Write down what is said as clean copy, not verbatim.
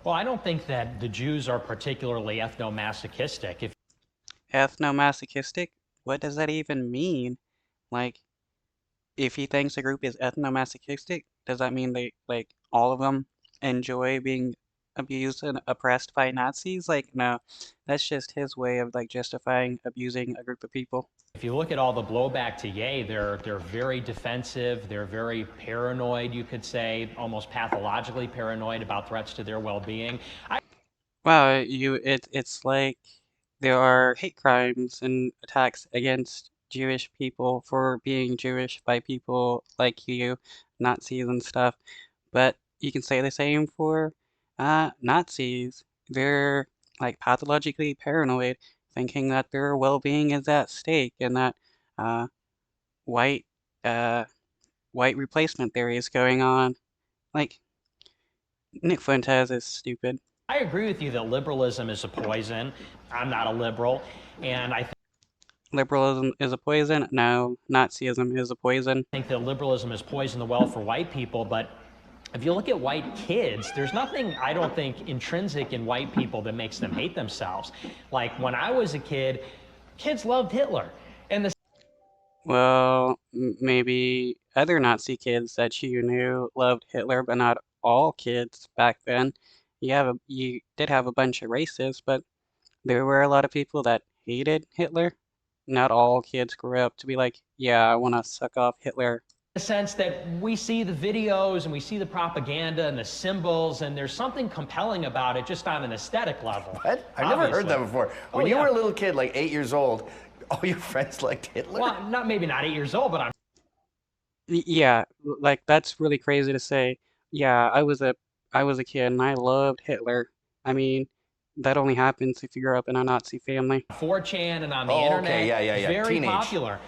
Well, I don't think that the Jews are particularly ethnomasochistic. If Ethnomasochistic? What does that even mean? Like, if he thinks a group is ethnomasochistic, does that mean they, like, all of them enjoy being abused and oppressed by Nazis? Like, no, that's just his way of, like, justifying abusing a group of people. if you look at all the blowback to Ye, they're very defensive, they're very paranoid, you could say, almost pathologically paranoid about threats to their well-being. Wow, it's like there are hate crimes and attacks against Jewish people for being Jewish by people like you, Nazis and stuff. But you can say the same for Nazis. They're like pathologically paranoid, thinking that their well-being is at stake and that uh, white uh, white replacement theory is going on. Like Nick Fuentes is stupid. I agree with you that liberalism is a poison. I'm not a liberal, and I Liberalism is a poison? No, Nazism is a poison. think that liberalism has poisoned the well for white people, but if you look at white kids, there's nothing, I don't think, intrinsic in white people that makes them hate themselves. Like when I was a kid, kids loved Hitler. And the Well, maybe other Nazi kids that you knew loved Hitler, but not all kids back then. You did have a bunch of racists, but there were a lot of people that hated Hitler. Not all kids grew up to be like, yeah, I want to suck off Hitler. sense that we see the videos and we see the propaganda and the symbols, and there's something compelling about it just on an aesthetic level. What? I've never heard that before. When you yeah. were a little kid, like 8 years old, all your friends liked Hitler? Well, maybe not 8 years old, but I'm Yeah, like that's really crazy to say. Yeah, I was a kid and I loved Hitler. I mean, that only happens if you grew up in a Nazi family. 4chan and on the Oh, internet. okay, yeah. Very Teenage. popular.